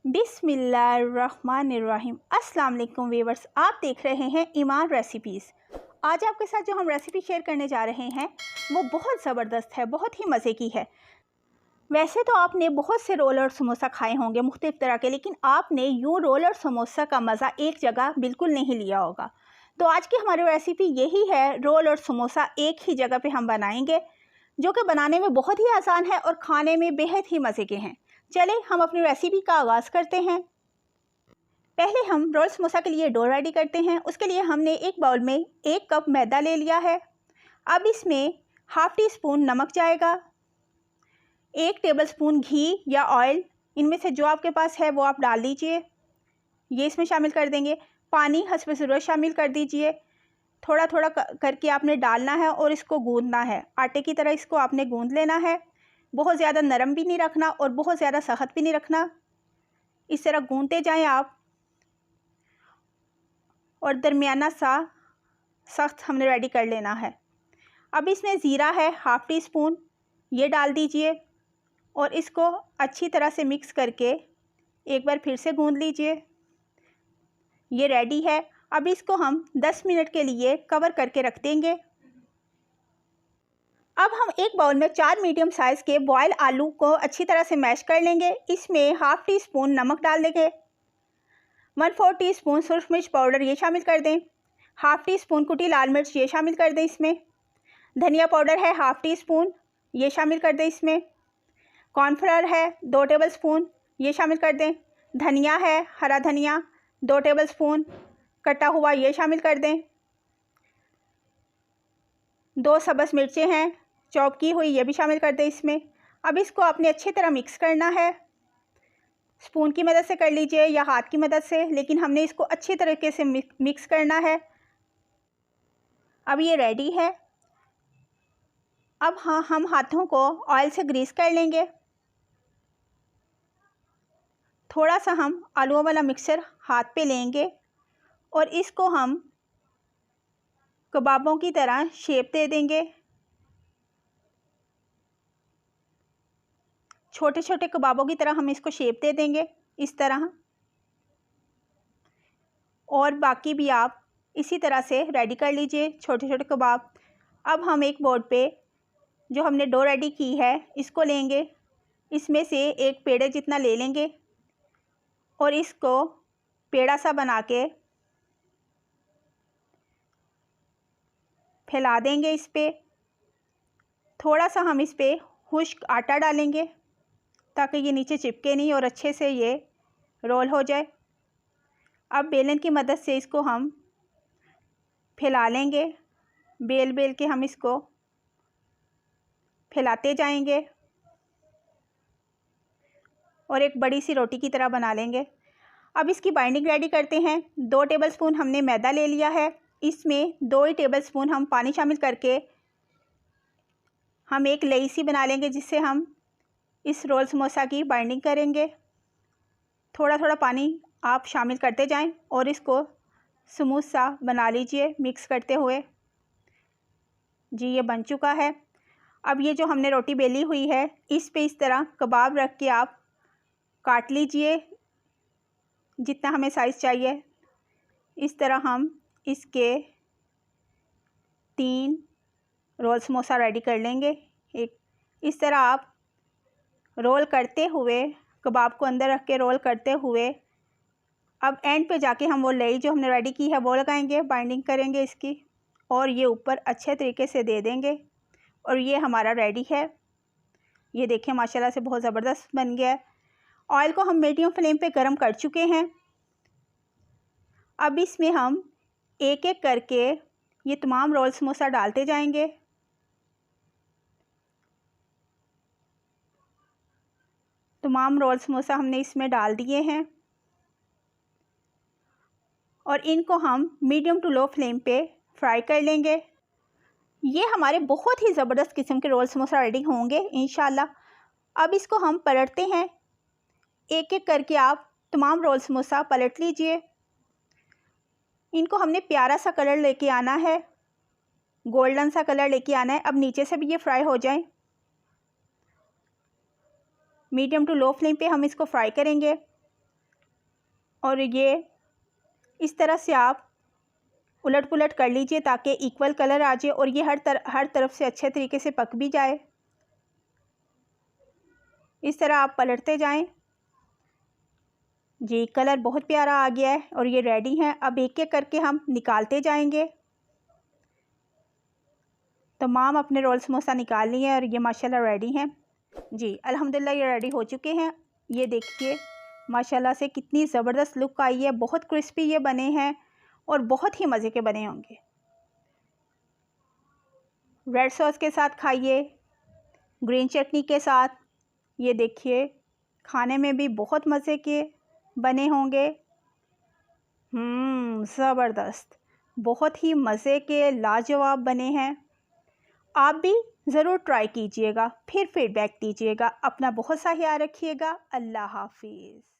बिस्मिल्लाहिर्रहमानिर्रहीम। अस्सलाम वालेकुम व्यूअर्स, आप देख रहे हैं ईमान रेसिपीज़। आज आपके साथ जो हम रेसिपी शेयर करने जा रहे हैं वो बहुत ज़बरदस्त है, बहुत ही मज़े की है। वैसे तो आपने बहुत से रोल और समोसा खाए होंगे मुख्तलिफ़ तरह के, लेकिन आपने यूँ रोल और समोसा का मज़ा एक जगह बिल्कुल नहीं लिया होगा। तो आज की हमारी रेसिपी यही है, रोल और समोसा एक ही जगह पे हम बनाएंगे, जो कि बनाने में बहुत ही आसान है और खाने में बेहद ही मज़े के हैं। चले हम अपनी रेसिपी का आगाज़ करते हैं। पहले हम रोल समोसा के लिए डो रेडी करते हैं। उसके लिए हमने एक बाउल में 1 कप मैदा ले लिया है। अब इसमें हाफ़ टी स्पून नमक जाएगा, 1 टेबलस्पून घी या ऑयल, इनमें से जो आपके पास है वो आप डाल दीजिए। ये इसमें शामिल कर देंगे। पानी हस्ब ज़रूरत शामिल कर दीजिए। थोड़ा थोड़ा करके आपने डालना है और इसको गूंदना है। आटे की तरह इसको आपने गूंद लेना है। बहुत ज़्यादा नरम भी नहीं रखना और बहुत ज़्यादा सख्त भी नहीं रखना। इस तरह गूंदते जाएं आप, और दरमियाना सा सख्त हमने रेडी कर लेना है। अब इसमें ज़ीरा है हाफ़ टी स्पून, ये डाल दीजिए और इसको अच्छी तरह से मिक्स करके एक बार फिर से गूंद लीजिए। ये रेडी है। अब इसको हम 10 मिनट के लिए कवर करके रख देंगे। अब हम एक बाउल में 4 मीडियम साइज़ के बॉयल आलू को अच्छी तरह से मैश कर लेंगे। इसमें हाफ़ टी स्पून नमक डाल देंगे, 1/4 टीस्पून सुरख मिर्च पाउडर ये शामिल कर दें, हाफ़ टी स्पून कुटी लाल मिर्च ये शामिल कर दें। इसमें धनिया पाउडर है हाफ़ टी स्पून, ये शामिल कर दें। इसमें कॉर्नफ्लोर है 2 टेबलस्पून, ये शामिल कर दें। धनिया है हरा धनिया 2 टेबलस्पून कटा हुआ, ये शामिल कर दें। 2 सब्ज़ मिर्चें हैं चॉप की हुई, ये भी शामिल कर दें इसमें। अब इसको आपने अच्छी तरह मिक्स करना है। स्पून की मदद से कर लीजिए या हाथ की मदद से, लेकिन हमने इसको अच्छी तरीके से मिक्स करना है। अब ये रेडी है। अब हाँ, हम हाथों को ऑयल से ग्रीस कर लेंगे। थोड़ा सा हम आलूओं वाला मिक्सचर हाथ पे लेंगे और इसको हम कबाबों की तरह शेप दे देंगे। छोटे छोटे कबाबों की तरह हम इसको शेप दे देंगे इस तरह। और बाकी भी आप इसी तरह से रेडी कर लीजिए छोटे छोटे कबाब। अब हम एक बोर्ड पे जो हमने डो रेडी की है इसको लेंगे, इसमें से एक पेड़े जितना ले लेंगे और इसको पेड़ा सा बना के फैला देंगे इस पे। थोड़ा सा हम इस पे खुश्क आटा डालेंगे ताकि ये नीचे चिपके नहीं और अच्छे से ये रोल हो जाए। अब बेलन की मदद से इसको हम फैला लेंगे। बेल बेल के हम इसको फैलाते जाएंगे और एक बड़ी सी रोटी की तरह बना लेंगे। अब इसकी बाइंडिंग रेडी करते हैं। 2 टेबलस्पून हमने मैदा ले लिया है, इसमें 2 ही टेबलस्पून हम पानी शामिल करके हम एक लेई सी बना लेंगे, जिससे हम इस रोल समोसा की बाइंडिंग करेंगे। थोड़ा थोड़ा पानी आप शामिल करते जाएं और इसको स्मूथ सा बना लीजिए मिक्स करते हुए। जी ये बन चुका है। अब ये जो हमने रोटी बेली हुई है इस पे इस तरह कबाब रख के आप काट लीजिए जितना हमें साइज़ चाहिए। इस तरह हम इसके 3 रोल समोसा रेडी कर लेंगे। एक इस तरह आप रोल करते हुए कबाब को अंदर रख के रोल करते हुए अब एंड पे जाके हम वो लेई जो हमने रेडी की है वो लगाएंगे, बाइंडिंग करेंगे इसकी और ये ऊपर अच्छे तरीके से दे देंगे और ये हमारा रेडी है। ये देखें माशाल्लाह से बहुत ज़बरदस्त बन गया है। ऑयल को हम मीडियम फ्लेम पे गरम कर चुके हैं। अब इसमें हम एक एक करके ये तमाम रोल समोसा डालते जाएंगे। तमाम रोल समोसा हमने इसमें डाल दिए हैं और इनको हम मीडियम टू लो फ्लेम पे फ्राई कर लेंगे। ये हमारे बहुत ही ज़बरदस्त किस्म के रोल समोसा रेडी होंगे इंशाल्लाह। अब इसको हम पलटते हैं। एक एक करके आप तमाम रोल समोसा पलट लीजिए। इनको हमने प्यारा सा कलर लेके आना है, गोल्डन सा कलर लेके आना है। अब नीचे से भी ये फ्राई हो जाएं। मीडियम टू लो फ्लेम पे हम इसको फ्राई करेंगे। और ये इस तरह से आप उलट पुलट कर लीजिए ताकि इक्वल कलर आ जाए और ये हर तरफ से अच्छे तरीके से पक भी जाए। इस तरह आप पलटते जाएं। जी, कलर बहुत प्यारा आ गया है और ये रेडी है। अब एक एक करके हम निकालते जाएंगे। तमाम अपने रोल समोसा निकाल लिए और ये माशाल्लाह रेडी हैं। जी अल्हम्दुलिल्लाह ये रेडी हो चुके हैं। ये देखिए माशाल्लाह से कितनी ज़बरदस्त लुक आई है। बहुत क्रिस्पी ये बने हैं और बहुत ही मज़े के बने होंगे। रेड सॉस के साथ खाइए, ग्रीन चटनी के साथ। ये देखिए खाने में भी बहुत मज़े के बने होंगे। ज़बरदस्त, बहुत ही मज़े के लाजवाब बने हैं। आप भी ज़रूर ट्राई कीजिएगा, फिर फीडबैक दीजिएगा। अपना बहुत सा ख्याल रखिएगा। अल्लाह हाफिज़।